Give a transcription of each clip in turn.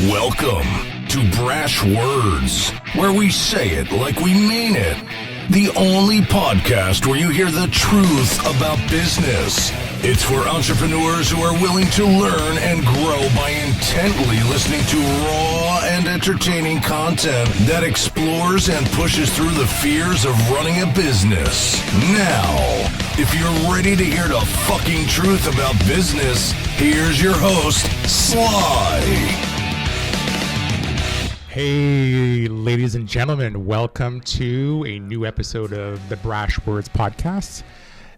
Welcome to Brash Words, where we say it like we mean it. The only podcast where you hear the truth about business. It's for entrepreneurs who are willing to learn and grow by intently listening to raw and entertaining content that explores and pushes through the fears of running a business. Now, if you're ready to hear the fucking truth about business, here's your host, Sly. Hey, ladies and gentlemen, welcome to a new episode of the Brash Words podcast,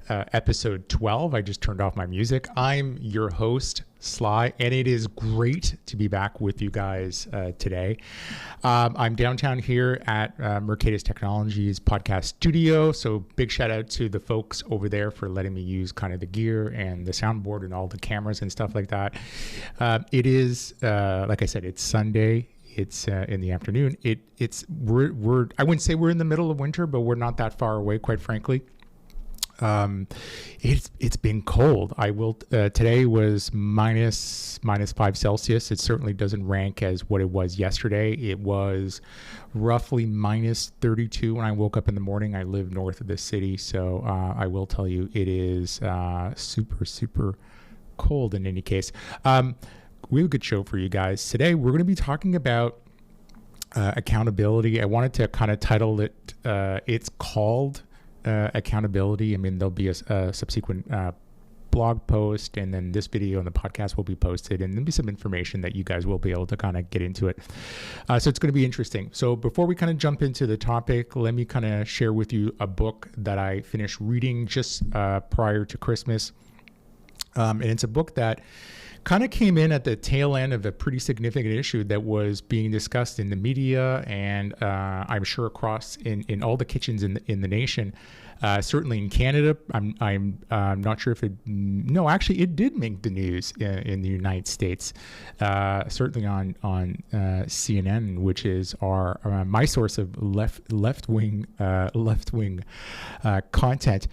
episode 12. I just turned off my music. I'm your host, Sly, and it is great to be back with you guys today. I'm downtown here at Mercatus Technologies podcast studio, so big shout out to the folks over there for letting me use kind of the gear and the soundboard and all the cameras and stuff like that. It is, like I said, it's Sunday. It's in the afternoon. We're I wouldn't say we're in the middle of winter, but we're not that far away, quite frankly. It's been cold. Today was minus 5 Celsius. It certainly doesn't rank as what it was yesterday. It was roughly minus 32 when I woke up in the morning. I live north of the city, so I will tell you it is super cold in any case. We have a good show for you guys. Today, we're going to be talking about accountability. I wanted to kind of title it, it's called accountability. I mean, there'll be a subsequent blog post, and then this video and the podcast will be posted, and there'll be some information that you guys will be able to kind of get into it. So it's going to be interesting. So before we kind of jump into the topic, let me kind of share with you a book that I finished reading just prior to Christmas. And it's a book that kind of came in at the tail end of a pretty significant issue that was being discussed in the media, and I'm sure across in all the kitchens in the nation. Certainly in Canada, I'm not sure if it. No, actually, it did make the news in the United States. Certainly on CNN, which is my source of left wing content.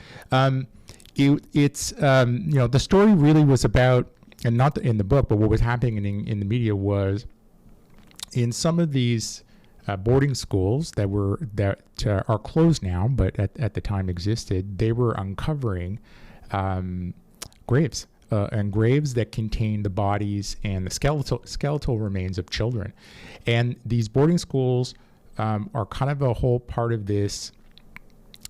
It's the story really was about. And not in the book, but what was happening in the media was in some of these boarding schools that are closed now, but at the time existed. They were uncovering graves and graves that contained the bodies and the skeletal remains of children. And these boarding schools are kind of a whole part of this.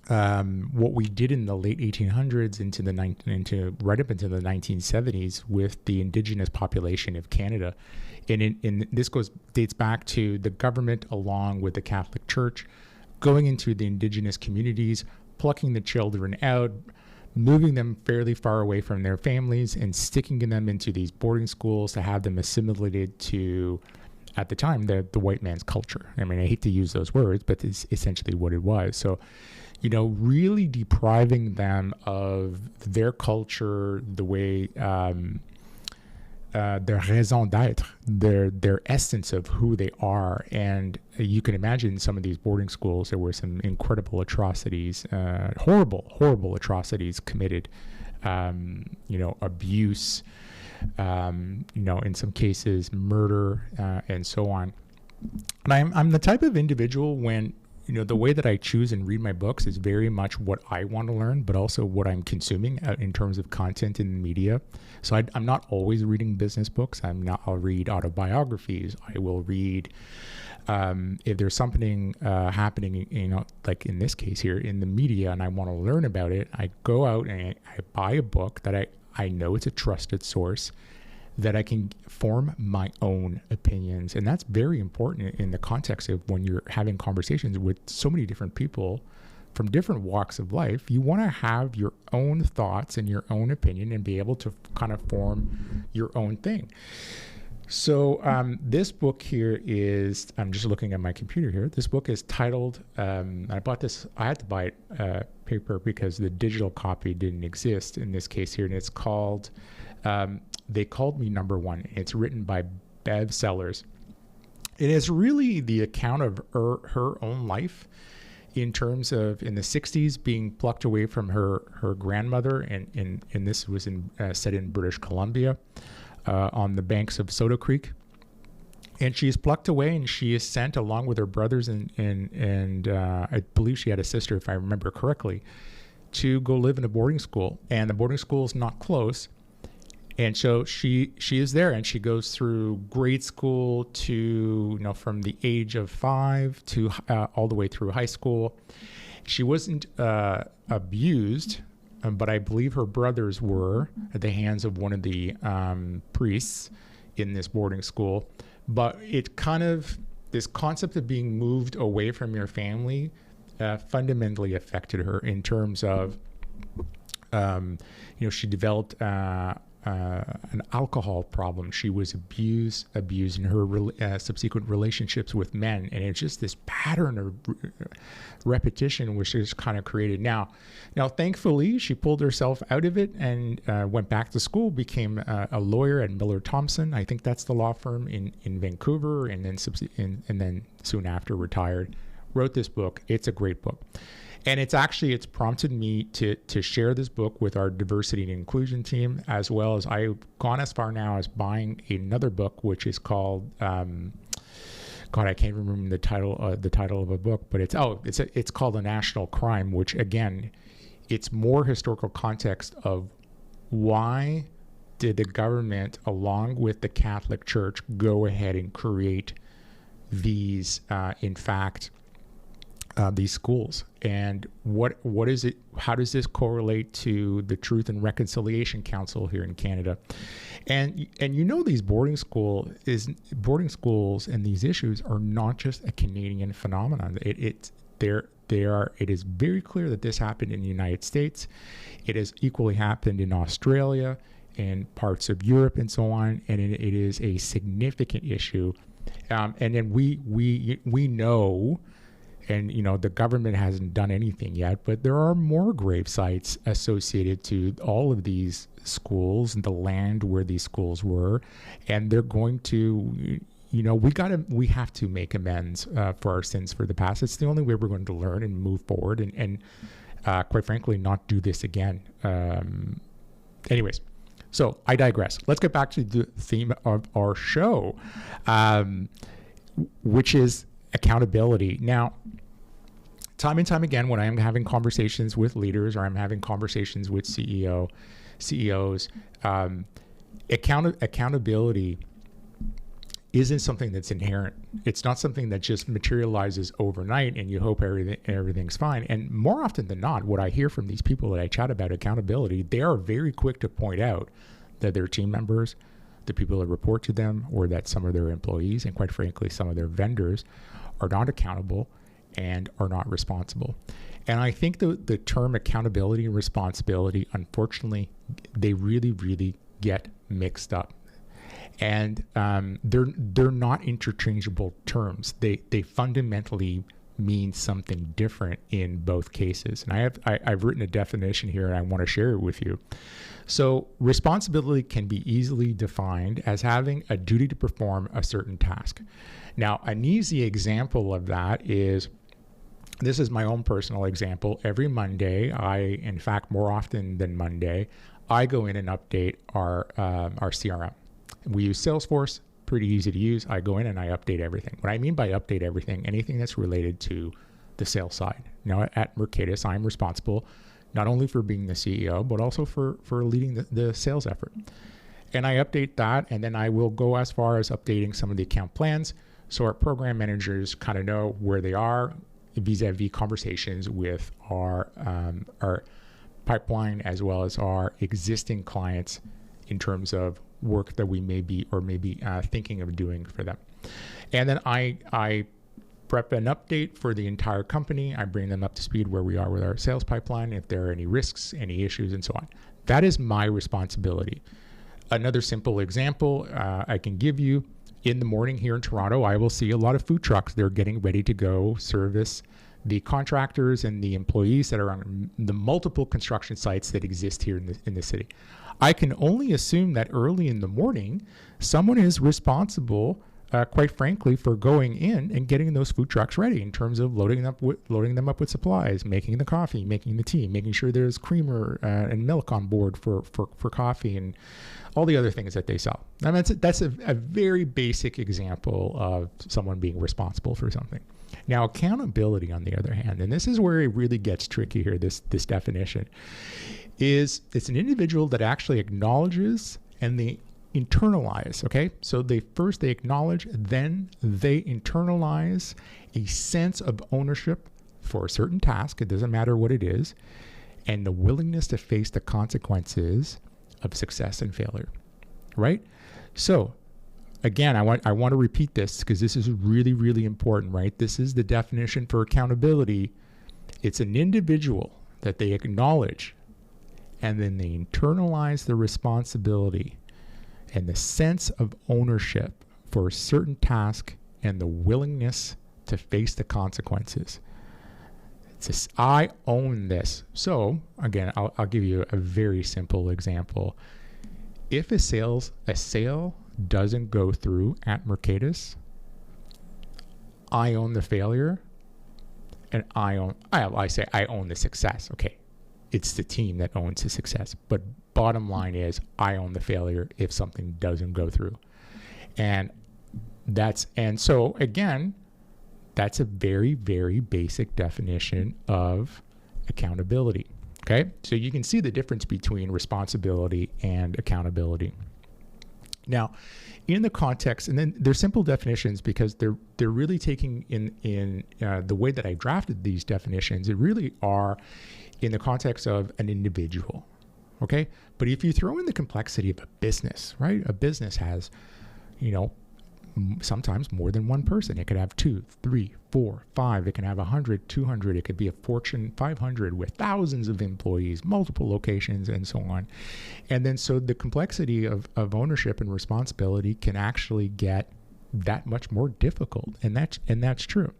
What we did in the late 1800s into right up into the 1970s with the indigenous population of Canada, and this dates back to the government along with the Catholic Church going into the indigenous communities, plucking the children out, moving them fairly far away from their families, and sticking them into these boarding schools to have them assimilated to, at the time, the white man's culture. I mean, I hate to use those words, but it's essentially what it was. So, really depriving them of their culture, the way their raison d'être, their essence of who they are. And you can imagine some of these boarding schools, there were some incredible atrocities, horrible atrocities committed, abuse, in some cases murder, and so on. And I'm the type of individual when, the way that I choose and read my books is very much what I want to learn, but also what I'm consuming in terms of content in the media. So I'm not always reading business books. I'll read autobiographies. I will read, if there's something happening, like in this case here in the media, and I want to learn about it, I go out and I buy a book that I know it's a trusted source, that I can form my own opinions. And that's very important in the context of when you're having conversations with so many different people from different walks of life. You want to have your own thoughts and your own opinion and be able to kind of form your own thing. So this book here is, I'm just looking at my computer here. This book is titled, I had to buy it paper because the digital copy didn't exist in this case here. And it's called, They Called Me Number One. It's written by Bev Sellers. It is really the account of her own life in terms of in the 60s being plucked away from her grandmother. And this was set in British Columbia on the banks of Soda Creek. And she is plucked away, and she is sent along with her brothers and I believe she had a sister, if I remember correctly, to go live in a boarding school. And the boarding school is not close. And so she is there, and she goes through grade school to, from the age of 5 to all the way through high school. She wasn't abused, but I believe her brothers were at the hands of one of the priests in this boarding school. But it kind of, this concept of being moved away from your family fundamentally affected her in terms of, she developed an alcohol problem. She was abused in her subsequent relationships with men, and it's just this pattern of repetition which is kind of created. Now, thankfully, she pulled herself out of it and went back to school, became a lawyer at Miller Thompson. I think that's the law firm in Vancouver, and then soon after retired. Wrote this book. It's a great book. And it's prompted me to share this book with our diversity and inclusion team, as well as I've gone as far now as buying another book, which is called, I can't remember the title of a book, but it's called A National Crime, which again, it's more historical context of why did the government, along with the Catholic Church, go ahead and create these, these schools, and what is it? How does this correlate to the Truth and Reconciliation Council here in Canada? And these boarding schools and these issues are not just a Canadian phenomenon. It is very clear that this happened in the United States. It has equally happened in Australia and parts of Europe and so on, and it is a significant issue. And then we know. And, the government hasn't done anything yet, but there are more grave sites associated to all of these schools and the land where these schools were. And they're going to, we have to make amends for our sins for the past. It's the only way we're going to learn and move forward and quite frankly, not do this again. Anyways, so I digress. Let's get back to the theme of our show, which is accountability. Now, time and time again, when I am having conversations with leaders or I'm having conversations with CEOs, accountability isn't something that's inherent. It's not something that just materializes overnight and you hope everything's fine. And more often than not, what I hear from these people that I chat about accountability, they are very quick to point out that their team members, the people that report to them, or that some of their employees and quite frankly some of their vendors are not accountable and are not responsible. And I think the term accountability and responsibility, unfortunately, they really, really get mixed up. And they're not interchangeable terms. They fundamentally mean something different in both cases. And I've written a definition here and I want to share it with you. So responsibility can be easily defined as having a duty to perform a certain task. Now, an easy example of that is, this is my own personal example. Every Monday, in fact, more often than Monday, I go in and update our CRM. We use Salesforce, pretty easy to use. I go in and I update everything. What I mean by update everything, anything that's related to the sales side. Now at Mercatus, I'm responsible not only for being the CEO, but also for leading the sales effort. And I update that, and then I will go as far as updating some of the account plans so our program managers kind of know where they are vis-a-vis conversations with our pipeline as well as our existing clients in terms of work that we may be thinking of doing for them. And then I prep an update for the entire company. I bring them up to speed where we are with our sales pipeline, if there are any risks, any issues, and so on. That is my responsibility. Another simple example I can give you, in the morning here in Toronto, I will see a lot of food trucks. They're getting ready to go service the contractors and the employees that are on the multiple construction sites that exist here in the city. I can only assume that early in the morning, someone is responsible quite frankly, for going in and getting those food trucks ready in terms of loading them up with supplies, making the coffee, making the tea, making sure there's creamer and milk on board for coffee, and all the other things that they sell. I mean, that's a very basic example of someone being responsible for something. Now, accountability, on the other hand, and this is where it really gets tricky here, this definition, is it's an individual that actually acknowledges and they internalize, okay? So they acknowledge, then they internalize a sense of ownership for a certain task, it doesn't matter what it is, and the willingness to face the consequences of success and failure, right? So again, I want to repeat this because this is really, really important, right? This is the definition for accountability. It's an individual that they acknowledge and then they internalize the responsibility and the sense of ownership for a certain task and the willingness to face the consequences. It's just, I own this. So again, I'll give you a very simple example. If a sale doesn't go through at Mercatus, I own the failure, and I own the success. Okay, it's the team that owns the success. But bottom line is, I own the failure if something doesn't go through. And so again, that's a very, very basic definition of accountability. Okay, so you can see the difference between responsibility and accountability. Now, in the context, and then they're simple definitions because they're really taking in the way that I drafted these definitions. It really are in the context of an individual. Okay, but if you throw in the complexity of a business, right? A business has, sometimes more than one person. It could have 2, 3, 4, 5. It can have 100, 200. It could be a Fortune 500 with thousands of employees, multiple locations, and so on. And then so the complexity of ownership and responsibility can actually get that much more difficult. And that's true.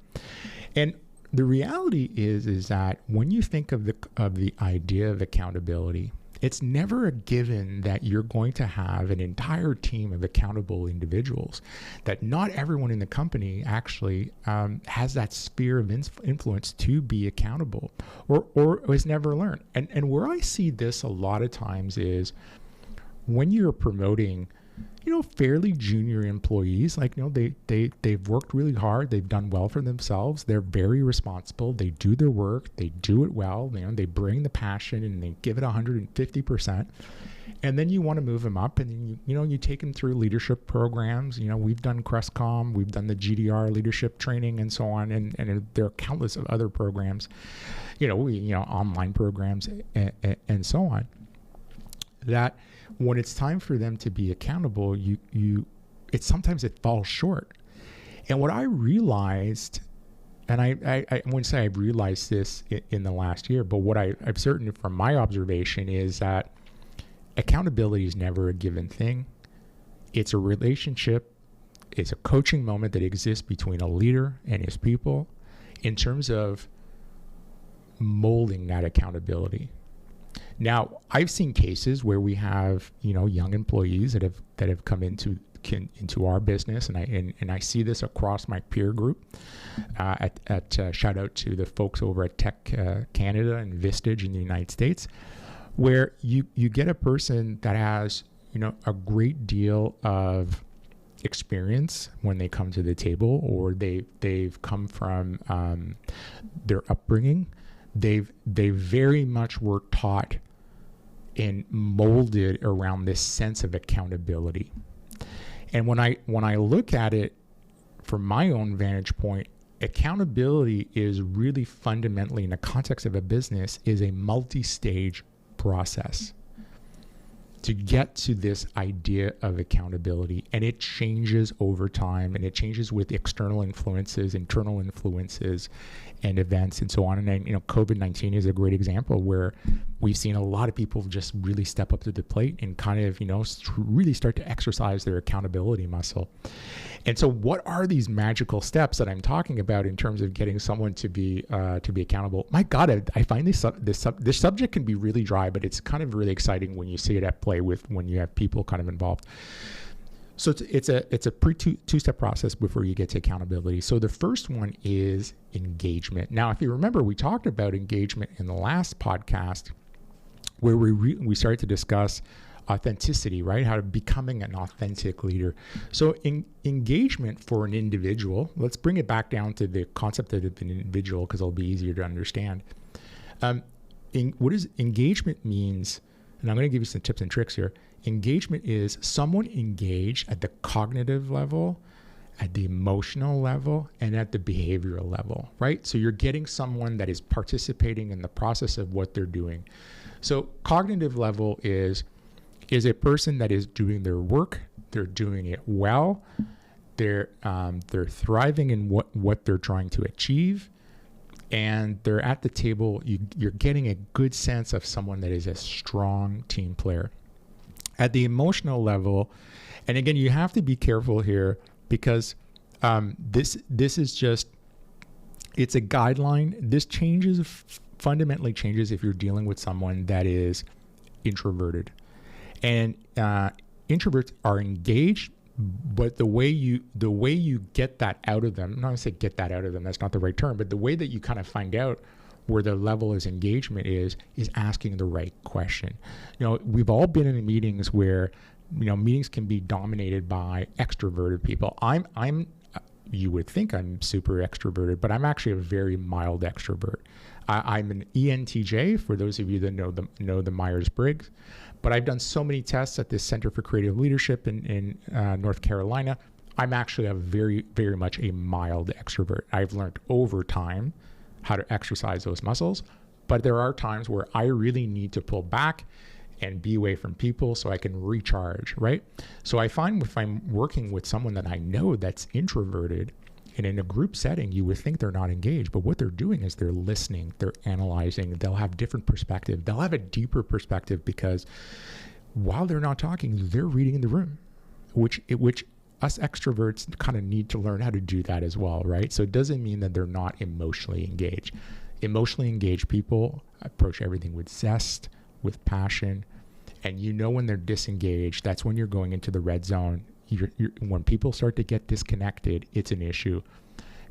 And the reality is that when you think of the idea of accountability, it's never a given that you're going to have an entire team of accountable individuals, that not everyone in the company actually has that sphere of influence to be accountable or has never learned. And where I see this a lot of times is when you're promoting, fairly junior employees, they've worked really hard, they've done well for themselves, they're very responsible, they do their work, they do it well, they bring the passion and they give it 150%. And then you want to move them up, and then you take them through leadership programs. We've done Crestcom, we've done the GDR leadership training and so on, and there are countless of other programs, online programs and so on. That when it's time for them to be accountable, sometimes it falls short. And what I realized, and I wouldn't say I've realized this in the last year, but what I've certainly from my observation is that accountability is never a given thing. It's a relationship. It's a coaching moment that exists between a leader and his people in terms of molding that accountability. Now, I've seen cases where we have, young employees that have come into our business, and I see this across my peer group. Shout out to the folks over at Tech Canada and Vistage in the United States, where you get a person that has, a great deal of experience when they come to the table, or they've come from their upbringing. They very much were taught and molded around this sense of accountability. And when I look at it from my own vantage point, accountability is really fundamentally, in the context of a business, is a multi-stage process to get to this idea of accountability. And it changes over time, and it changes with external influences, internal influences, and events and so on. And then, COVID-19 is a great example where we've seen a lot of people just really step up to the plate and kind of, really start to exercise their accountability muscle. And so what are these magical steps that I'm talking about in terms of getting someone to be accountable? My God, I find this subject can be really dry, but it's kind of really exciting when you see it at play when you have people kind of involved. So it's a two-step process before you get to accountability. So the first one is engagement. Now, if you remember, we talked about engagement in the last podcast, where we started to discuss authenticity, right? How to becoming an authentic leader. So engagement for an individual, let's bring it back down to the concept of an individual, because it'll be easier to understand. What does engagement means? And I'm going to give you some tips and tricks here. Engagement is someone engaged at the cognitive level, at the emotional level, and at the behavioral level, right? So you're getting someone that is participating in the process of what they're doing. So cognitive level is a person that is doing their work, they're doing it well, they're thriving in what they're trying to achieve, and they're at the table. You're getting a good sense of someone that is a strong team player. At the emotional level, and again, you have to be careful here, because this is just, it's a guideline. This fundamentally changes if you're dealing with someone that is introverted. And introverts are engaged, but the way you get that out of them, I'm not going to say get that out of them, that's not the right term, but the way that you kind of find out where the level of engagement is asking the right question. We've all been in meetings where, meetings can be dominated by extroverted people. You would think I'm super extroverted, but I'm actually a very mild extrovert. I'm an ENTJ, for those of you that know the Myers-Briggs, but I've done so many tests at this Center for Creative Leadership in North Carolina. I'm actually a very, very much a mild extrovert. I've learned over time how to exercise those muscles, but there are times where I really need to pull back and be away from people so I can recharge, right? So I find if I'm working with someone that I know that's introverted, and in a group setting, you would think they're not engaged, but what they're doing is they're listening, they're analyzing, they'll have different perspective, they'll have a deeper perspective, because while they're not talking, they're reading the room, which us extroverts kind of need to learn how to do that as well, right? So it doesn't mean that they're not emotionally engaged. Emotionally engaged people approach everything with zest, with passion, and when they're disengaged, that's when you're going into the red zone. When people start to get disconnected, it's an issue.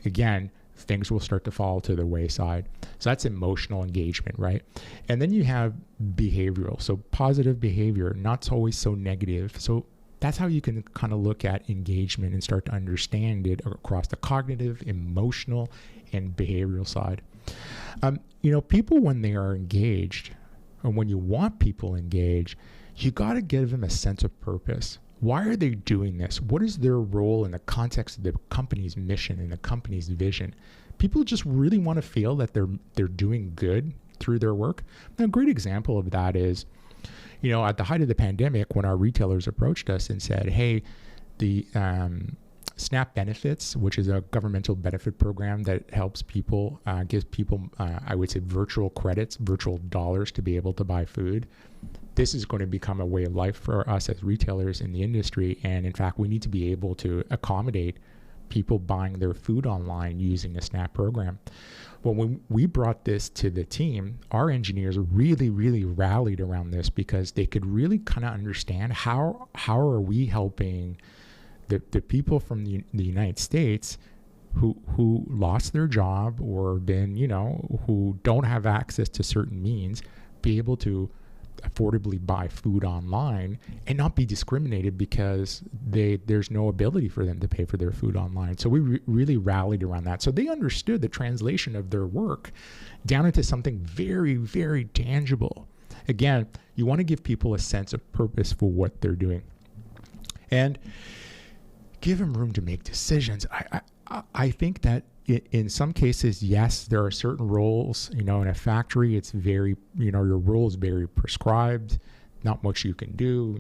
Again, things will start to fall to the wayside. So that's emotional engagement, right? And then you have behavioral. So positive behavior, not always so negative. So that's how you can kind of look at engagement and start to understand it across the cognitive, emotional, and behavioral side. People, when they are engaged, or when you want people engaged, you got to give them a sense of purpose. Why are they doing this? What is their role in the context of the company's mission and the company's vision? People just really want to feel that they're doing good through their work. Now, a great example of that is, at the height of the pandemic, when our retailers approached us and said, hey, the SNAP benefits, which is a governmental benefit program that helps people, gives people, I would say, virtual credits, virtual dollars to be able to buy food. This is going to become a way of life for us as retailers in the industry. And in fact, we need to be able to accommodate people buying their food online using a SNAP program. Well, when we brought this to the team, our engineers really, really rallied around this, because they could really kind of understand how are we helping the people from the United States who lost their job or been, who don't have access to certain means, be able to affordably buy food online and not be discriminated because there's no ability for them to pay for their food online. So we really rallied around that. So they understood the translation of their work down into something very, very tangible. Again, you want to give people a sense of purpose for what they're doing, and give them room to make decisions. I think that in some cases, yes, there are certain roles, in a factory, it's very, your role is very prescribed, not much you can do,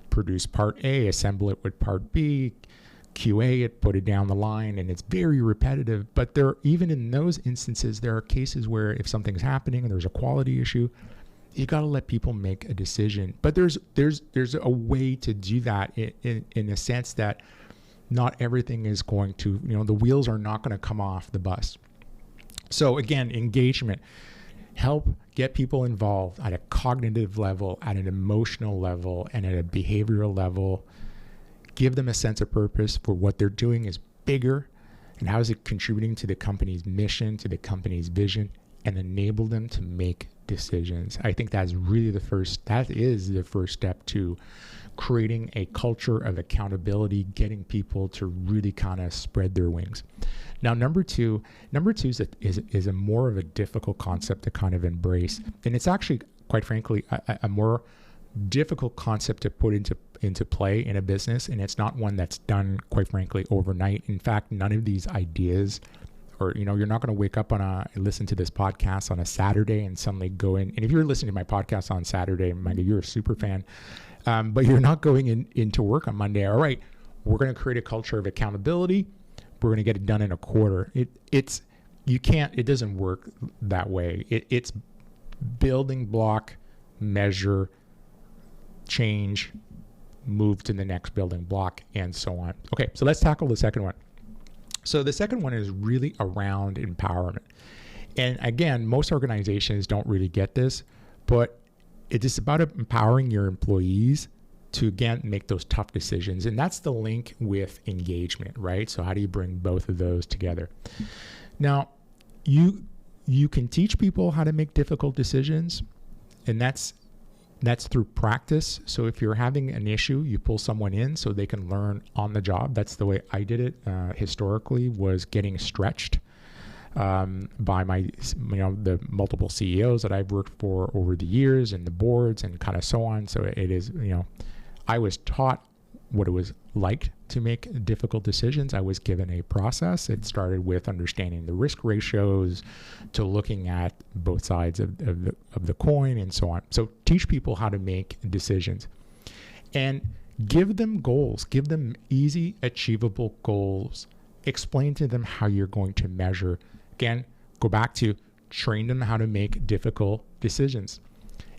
produce part A, assemble it with part B, QA it, put it down the line, and it's very repetitive. But even in those instances, there are cases where if something's happening and there's a quality issue, you got to let people make a decision. But there's a way to do that in a sense that not everything is going to, the wheels are not going to come off the bus. So again, engagement, help get people involved at a cognitive level, at an emotional level, and at a behavioral level. give them a sense of purpose for what they're doing is bigger and how is it contributing to the company's mission, to the company's vision, and enable them to make decisions. I think that is the first step to creating a culture of accountability, getting people to really kind of spread their wings. Now, number two is a more of a difficult concept to kind of embrace. And it's actually, quite frankly, a more difficult concept to put into play in a business. And it's not one that's done, quite frankly, overnight. In fact, none of these ideas, or, you're not going to wake up listen to this podcast on a Saturday and suddenly go in. And if you're listening to my podcast on Saturday, Micah, you're a super fan. But you're not going into work on Monday. All right, we're going to create a culture of accountability. We're going to get it done in a quarter. It doesn't work that way. It's building block, measure, change, move to the next building block, and so on. Okay, so let's tackle the second one. So the second one is really around empowerment. And again, most organizations don't really get this, but it is about empowering your employees to, again, make those tough decisions. And that's the link with engagement, right? So how do you bring both of those together? Now, you can teach people how to make difficult decisions, and that's through practice. So if you're having an issue, you pull someone in so they can learn on the job. That's the way I did it historically, was getting stretched by the multiple CEOs that I've worked for over the years, and the boards and kind of so on. So it is, I was taught what it was like to make difficult decisions. I was given a process. It started with understanding the risk ratios, to looking at both sides of the coin, and so on. So teach people how to make decisions, and give them goals. Give them easy, achievable goals. Explain to them how you're going to measure. Again, go back to train them how to make difficult decisions.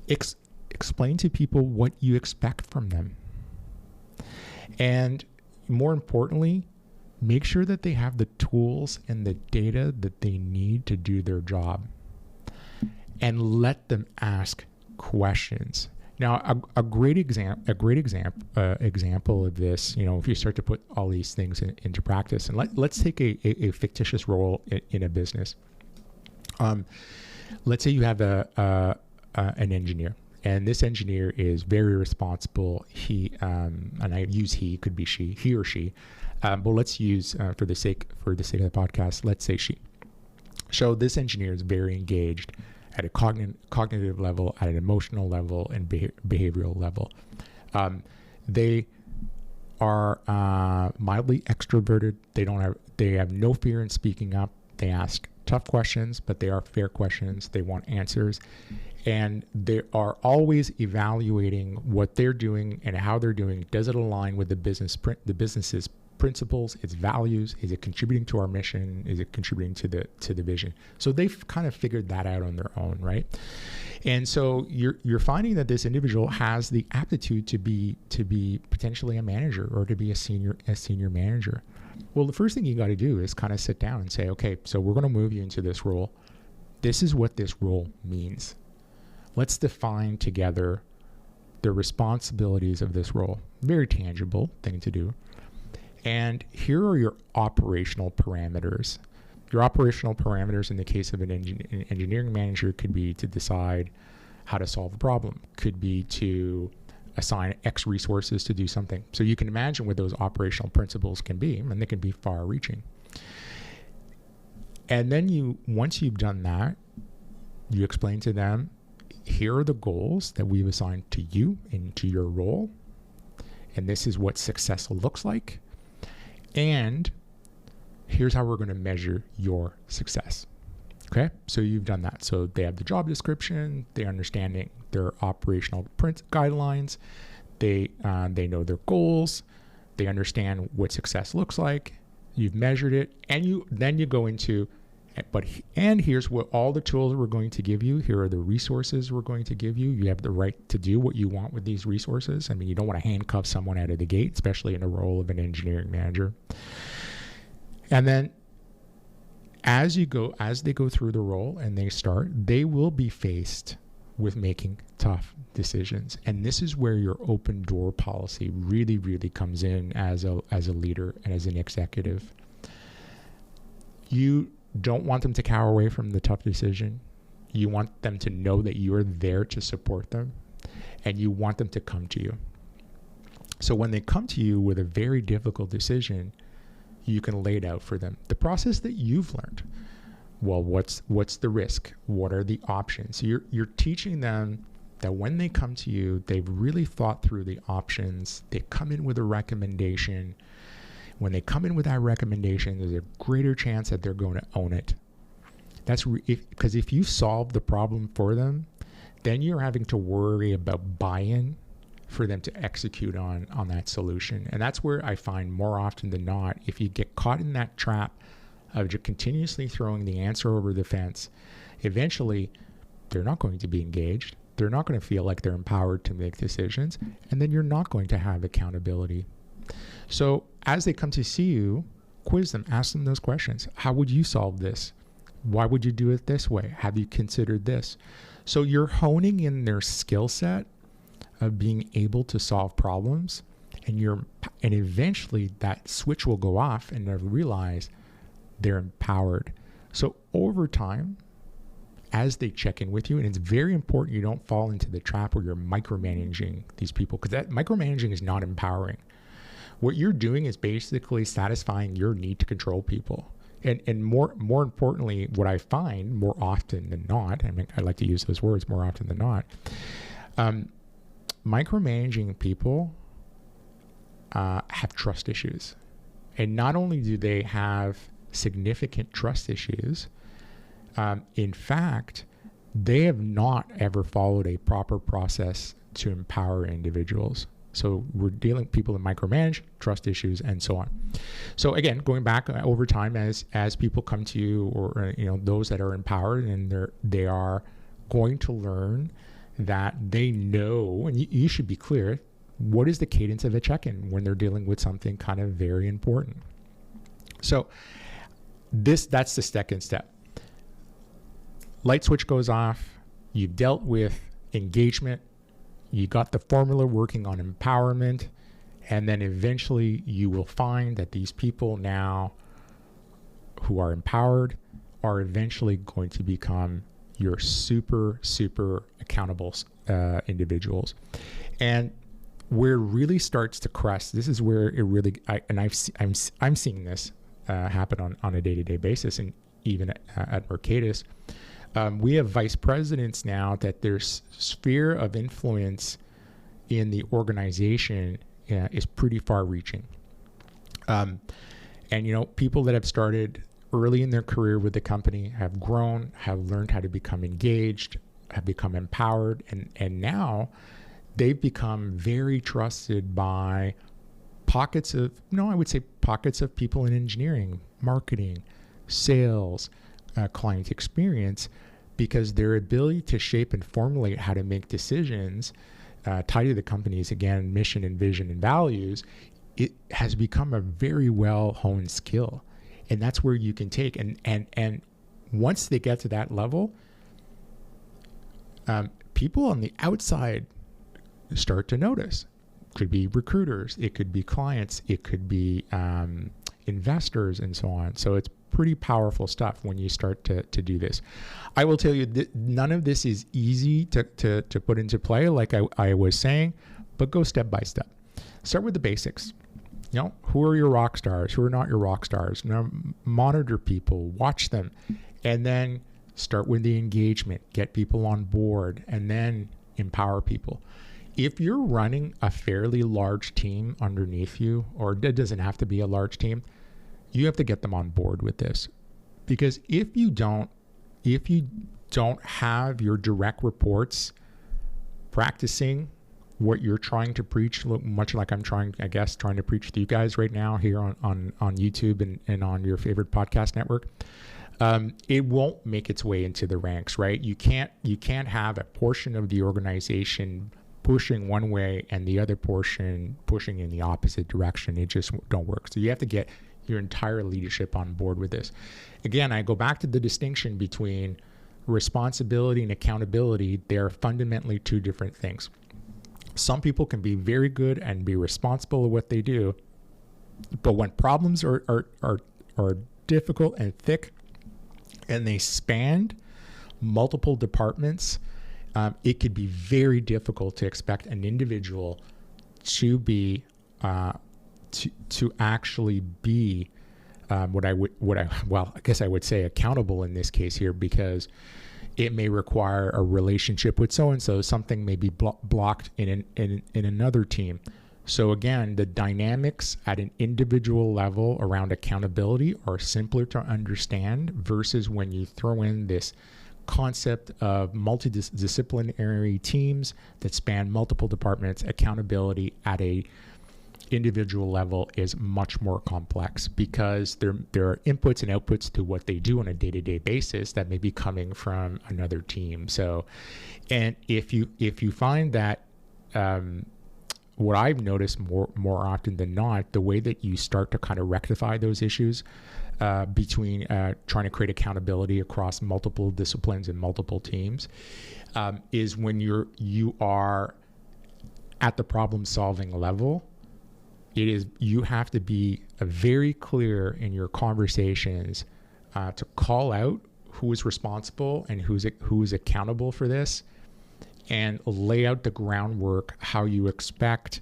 Explain to people what you expect from them. And more importantly, make sure that they have the tools and the data that they need to do their job. And let them ask questions. Now, a great example of this, if you start to put all these things into practice, and let's take a fictitious role in a business. Let's say you have an engineer, and this engineer is very responsible. He, and I use he, could be he or she, but let's use for the sake of the podcast, let's say she. So this engineer is very engaged at a cognitive level, at an emotional level, and behavioral level. They are mildly extroverted. They have no fear in speaking up. They ask tough questions, but they are fair questions. They want answers, and they are always evaluating what they're doing and how they're doing. Does it align with the business's principles, its values? Is it contributing to our mission? Is it contributing to the vision? So they've kind of figured that out on their own, right? And so you're finding that this individual has the aptitude to be potentially a manager, or to be a senior manager. Well, the first thing you got to do is kind of sit down and say, okay, so we're going to move you into this role. This is what this role means. Let's define together the responsibilities of this role. Very tangible thing to do. And here are your operational parameters. Your operational parameters in the case of an engineering manager could be to decide how to solve a problem, could be to assign X resources to do something. So you can imagine what those operational principles can be, and they can be far-reaching. And then once you've done that, you explain to them, here are the goals that we've assigned to you and to your role, and this is what success looks like. And here's how we're going to measure your success. Okay, so you've done that. So they have the job description, they're understanding their operational guidelines, they know their goals, they understand what success looks like. You've measured it, and then you go into, and here's what all the tools we're going to give you. Here are the resources we're going to give you. You have the right to do what you want with these resources. I mean, you don't want to handcuff someone out of the gate, especially in the role of an engineering manager. And then as they go through the role and they will be faced with making tough decisions. And this is where your open door policy really, really comes in as a leader and as an executive. You don't want them to cower away from the tough decision. You want them to know that you are there to support them, and you want them to come to you. So when they come to you with a very difficult decision, you can lay it out for them. The process that you've learned. Well, what's the risk? What are the options? You're teaching them that when they come to you, they've really thought through the options. They come in with a recommendation. When they come in with that recommendation, there's a greater chance that they're going to own it. That's because if you solve the problem for them, then you're having to worry about buy-in for them to execute on that solution. And that's where I find more often than not, if you get caught in that trap of just continuously throwing the answer over the fence, eventually they're not going to be engaged. They're not going to feel like they're empowered to make decisions, and then you're not going to have accountability. So as they come to see you, quiz them, ask them those questions. How would you solve this? Why would you do it this way? Have you considered this? So you're honing in their skill set of being able to solve problems, and eventually that switch will go off and they'll realize they're empowered. So over time, as they check in with you, and it's very important you don't fall into the trap where you're micromanaging these people, because that micromanaging is not empowering. What you're doing is basically satisfying your need to control people. And more importantly, what I find more often than not, I mean, I like to use those words more often than not, micromanaging people have trust issues. And not only do they have significant trust issues, in fact, they have not ever followed a proper process to empower individuals. So we're dealing with people that micromanage, trust issues, and so on. So again, going back over time, as people come to you, or those that are empowered, and they are going to learn that they know, and you should be clear, what is the cadence of a check-in when they're dealing with something kind of very important. So that's the second step. Light switch goes off. You've dealt with engagement. You got the formula working on empowerment. And then eventually you will find that these people now who are empowered are eventually going to become your super, super accountable individuals. And where it really starts to crest, this is where it really, I'm seeing this happen on a day-to-day basis, and even at Mercatus. We have vice presidents now that their sphere of influence in the organization is pretty far-reaching. And people that have started early in their career with the company have grown, have learned how to become engaged, have become empowered, and now they've become very trusted by pockets of people in engineering, marketing, sales, client experience, because their ability to shape and formulate how to make decisions tied to the company's, again, mission and vision and values, it has become a very well-honed skill. And that's where you can take, and once they get to that level, people on the outside start to notice. It could be recruiters, it could be clients, it could be investors, and so on. So it's pretty powerful stuff when you start to do this. I will tell you that none of this is easy to put into play, like I was saying, but go step by step. Start with the basics. Who are your rock stars? Who are not your rock stars? Monitor people, watch them, and then start with the engagement, get people on board, and then empower people. If you're running a fairly large team underneath you, or it doesn't have to be a large team, you have to get them on board with this. Because if you don't have your direct reports practicing what you're trying to preach, much like I'm trying to preach to you guys right now here on YouTube and on your favorite podcast network, it won't make its way into the ranks, right? You can't have a portion of the organization pushing one way and the other portion pushing in the opposite direction. It just don't work. So you have to get your entire leadership on board with this. Again, I go back to the distinction between responsibility and accountability, they're fundamentally two different things. Some people can be very good and be responsible of what they do, but when problems are difficult and thick and they span multiple departments, it could be very difficult to expect an individual to be to actually be I guess I would say accountable in this case here, because it may require a relationship with so-and-so. Something may be blocked in another team. So again, the dynamics at an individual level around accountability are simpler to understand versus when you throw in this concept of multidisciplinary teams that span multiple departments. Accountability at a individual level is much more complex because there are inputs and outputs to what they do on a day-to-day basis that may be coming from another team. So, and if you find that what I've noticed more often than not, the way that you start to kind of rectify those issues between trying to create accountability across multiple disciplines and multiple teams is when you are at the problem-solving level. You have to be very clear in your conversations to call out who is responsible and who's accountable for this, and lay out the groundwork how you expect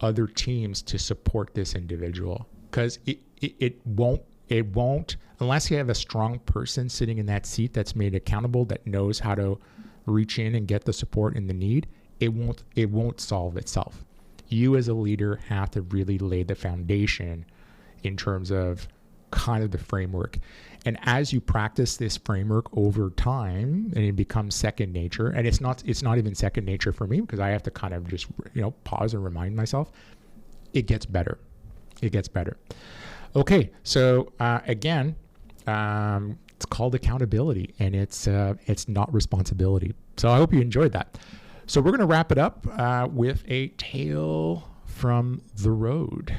other teams to support this individual. Because it won't unless you have a strong person sitting in that seat that's made accountable, that knows how to reach in and get the support and the need. It won't solve itself. You as a leader have to really lay the foundation in terms of kind of the framework. And as you practice this framework over time, and it becomes second nature, and it's not even second nature for me because I have to kind of just, pause and remind myself, it gets better. It gets better. Okay, so again, it's called accountability, and it's not responsibility. So I hope you enjoyed that. So we're going to wrap it up with a tale from the road.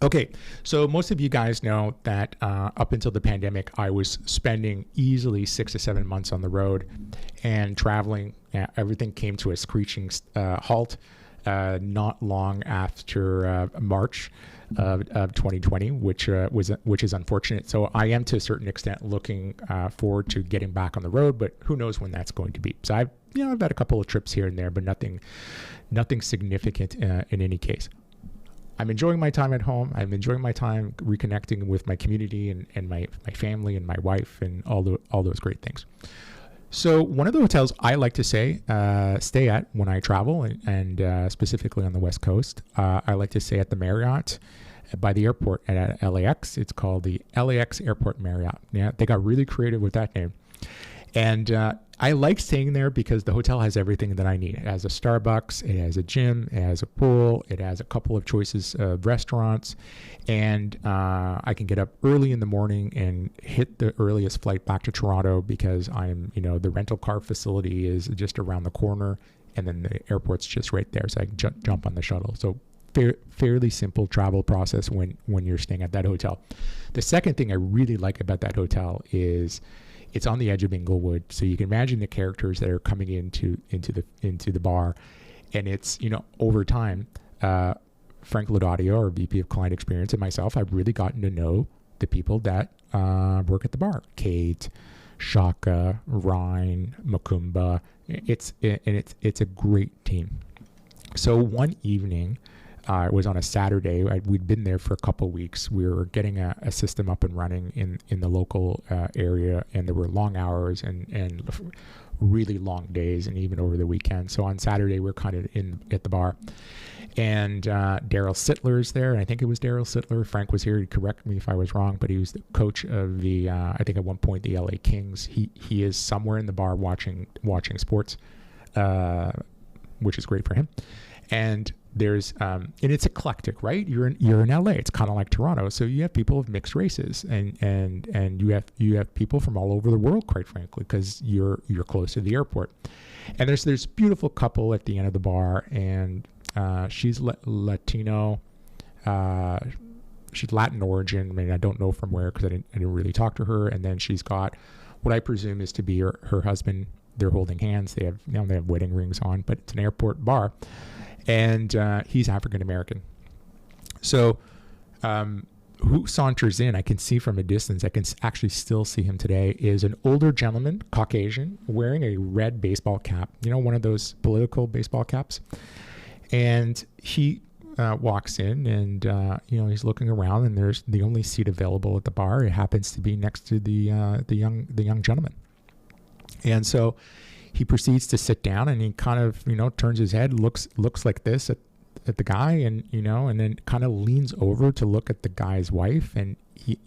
Okay, so most of you guys know that up until the pandemic, I was spending easily 6 to 7 months on the road and traveling. Everything came to a screeching halt not long after March of 2020, which is unfortunate. So I am to a certain extent looking forward to getting back on the road, but who knows when that's going to be. So I've had a couple of trips here and there, but nothing significant in any case. I'm enjoying my time at home. I'm enjoying my time reconnecting with my community and my family and my wife and all those great things. So one of the hotels I like to stay at when I travel, and specifically on the West Coast, I like to stay at the Marriott by the airport at LAX. It's called the LAX Airport Marriott. Yeah, they got really creative with that name. And I like staying there because the hotel has everything that I need. It has a Starbucks, it has a gym, it has a pool, it has a couple of choices of restaurants, and I can get up early in the morning and hit the earliest flight back to Toronto because the rental car facility is just around the corner, and then the airport's just right there, so I can jump on the shuttle. So fairly simple travel process when you're staying at that hotel. The second thing I really like about that hotel is it's on the edge of Inglewood, so you can imagine the characters that are coming into the bar, and it's over time. Frank Laudadio, our VP of Client Experience, and myself, I've really gotten to know the people that work at the bar. Kate, Shaka, Ryan, Makumba. It's a great team. So one evening. It was on a Saturday. We'd been there for a couple of weeks. We were getting a system up and running in the local area, and there were long hours and really long days, and even over the weekend. So on Saturday, we're kind of at the bar, and Daryl Sittler's there. And I think it was Daryl Sittler. Frank was here. He'd correct me if I was wrong, but he was the coach of the I think at one point the LA Kings. He is somewhere in the bar watching sports, which is great for him. And there's and it's eclectic, right? You're in LA. It's kind of like Toronto, so you have people of mixed races, and you have people from all over the world, quite frankly, because you're close to the airport. And there's this beautiful couple at the end of the bar, and she's Latino. she's Latin origin. I mean, I don't know from where because I didn't really talk to her. And then she's got what I presume is to be her husband. They're holding hands. They have wedding rings on, but it's an airport bar, and he's African American. So, who saunters in? I can see from a distance. I can actually still see him today. Is an older gentleman, Caucasian, wearing a red baseball cap. One of those political baseball caps, and he walks in, and he's looking around, and there's the only seat available at the bar. It happens to be next to the young gentleman. And so he proceeds to sit down, and he kind of, turns his head, looks like this at the guy, and, and then kind of leans over to look at the guy's wife. And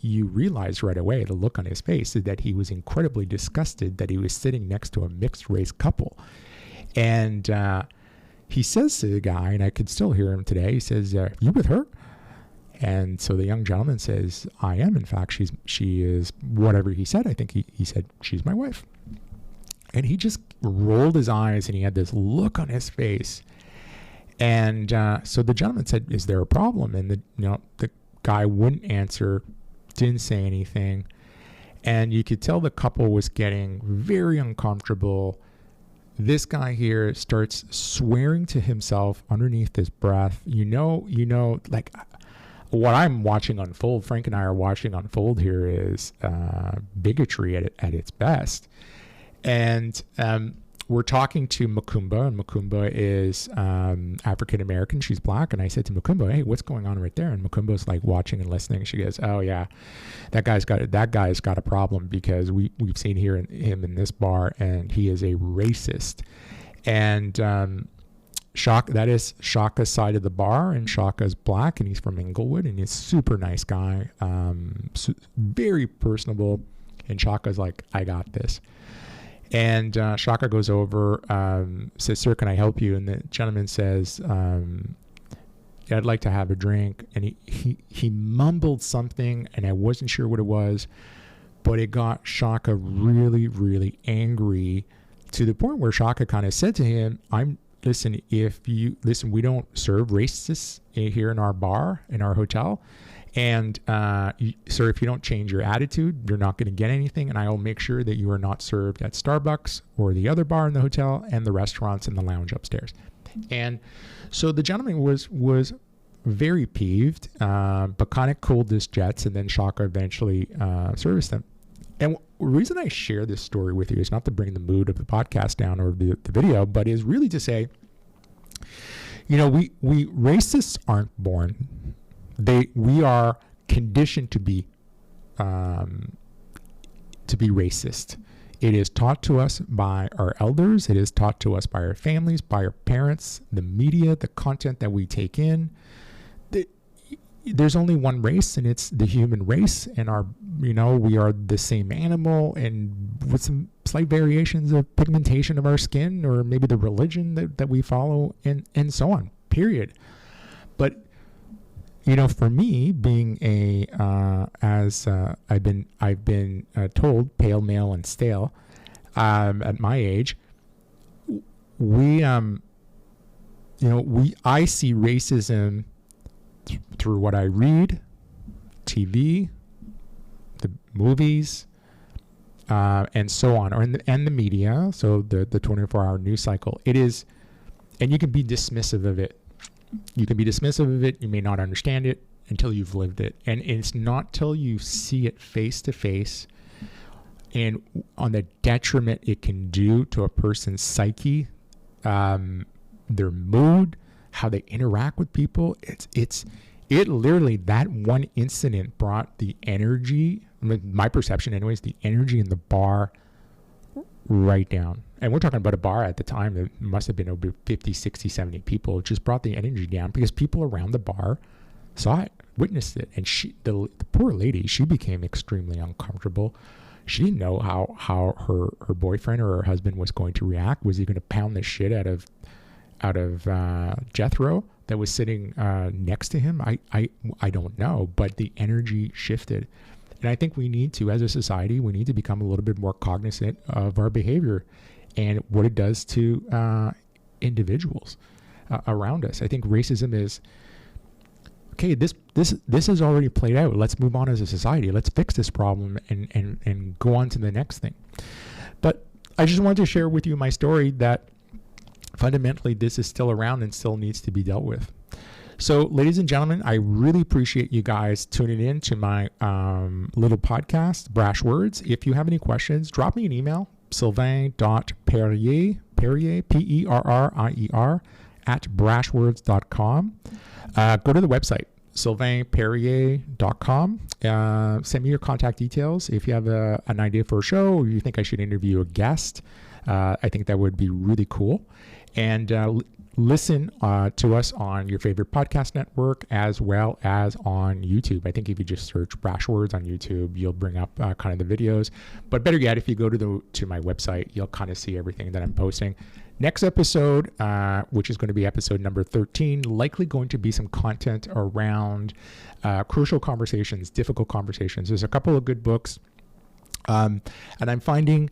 you realize right away, the look on his face, is that he was incredibly disgusted that he was sitting next to a mixed race couple. And he says to the guy, and I could still hear him today, he says, "You with her?" And so the young gentleman says, "I am. In fact, she is," whatever he said. I think he said, "She's my wife." And he just rolled his eyes, and he had this look on his face. And so the gentleman said, "Is there a problem?" And the guy wouldn't answer, didn't say anything. And you could tell the couple was getting very uncomfortable. This guy here starts swearing to himself underneath his breath. Like what I'm watching unfold, Frank and I are watching unfold here, is bigotry at its best. And we're talking to Makumba, and Makumba is African American. She's black. And I said to Makumba, "Hey, what's going on right there?" And Makumba's like watching and listening. She goes, "Oh yeah, that guy's got a problem, because we've seen him in this bar, and he is a racist." And that is Shaka's side of the bar, and Shaka's black, and he's from Inglewood, and he's a super nice guy, very personable. And Shaka's like, "I got this." And Shaka goes over, says, "Sir, can I help you?" And the gentleman says, "I'd like to have a drink." And he mumbled something, and I wasn't sure what it was, but it got Shaka really, really angry, to the point where Shaka kind of said to him, "Listen, we don't serve racists here in our bar, in our hotel. And sir, if you don't change your attitude, you're not going to get anything. And I will make sure that you are not served at Starbucks or the other bar in the hotel and the restaurants and the lounge upstairs." And so the gentleman was very peeved, but kind of cooled his jets. And then Shaka eventually serviced them. And the reason I share this story with you is not to bring the mood of the podcast down or the video, but is really to say, we racists aren't born. We are conditioned to be racist. It is taught to us by our elders. It is taught to us by our families, by our parents, the media, the content that we take in. There's only one race, and it's the human race. And we are the same animal, and with some slight variations of pigmentation of our skin, or maybe the religion that we follow, and so on. Period. But for me, being as I've been told, pale, male, and stale, at my age, I see racism through what I read, TV, the movies, and so on, and the media. So the 24-hour news cycle. It is, and you can be dismissive of it. You can be dismissive of it. You may not understand it until you've lived it. And it's not till you see it face to face, and on the detriment it can do to a person's psyche, their mood, how they interact with people. It literally, that one incident brought the energy, my perception anyways, the energy in the bar right down. And we're talking about a bar at the time that must have been over 50, 60, 70 people. It just brought the energy down because people around the bar saw it, witnessed it. And the poor lady, she became extremely uncomfortable. She didn't know how her boyfriend or her husband was going to react. Was he going to pound the shit out of Jethro that was sitting next to him? I don't know, but the energy shifted. And I think we need to, as a society, we need to become a little bit more cognizant of our behavior and what it does to individuals around us. I think racism is okay, this has already played out. Let's move on as a society. Let's fix this problem and go on to the next thing. But I just wanted to share with you my story that fundamentally this is still around and still needs to be dealt with. So, ladies and gentlemen, I really appreciate you guys tuning in to my little podcast, Brash Words. If you have any questions, drop me an email, Sylvain.Perrier, Perrier, Perrier, @brashwords.com. Go to the website, sylvainperrier.com. Send me your contact details. If you have an idea for a show or you think I should interview a guest, I think that would be really cool. And listen to us on your favorite podcast network as well as on YouTube. I think if you just search Brash Words on YouTube, you'll bring up kind of the videos. But better yet, if you go to my website, you'll kind of see everything that I'm posting. Next episode, which is going to be episode number 13, likely going to be some content around crucial conversations, difficult conversations. There's a couple of good books. And I'm finding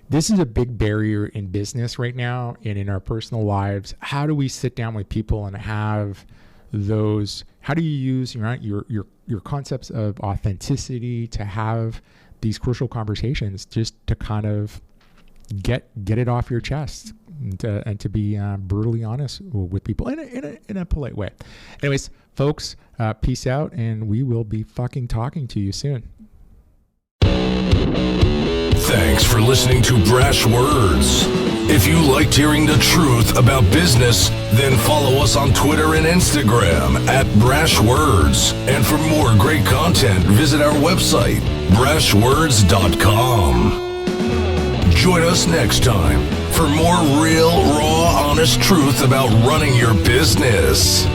this is a big barrier in business right now and in our personal lives. How do we sit down with people and have those, how do you use your concepts of authenticity to have these crucial conversations just to kind of get it off your chest and to be brutally honest with people in a polite way. Anyways, folks, peace out, and we will be fucking talking to you soon. Thanks for listening to Brash Words. If you liked hearing the truth about business, then follow us on Twitter and Instagram @Brash Words. And for more great content, visit our website, brashwords.com. Join us next time for more real, raw, honest truth about running your business.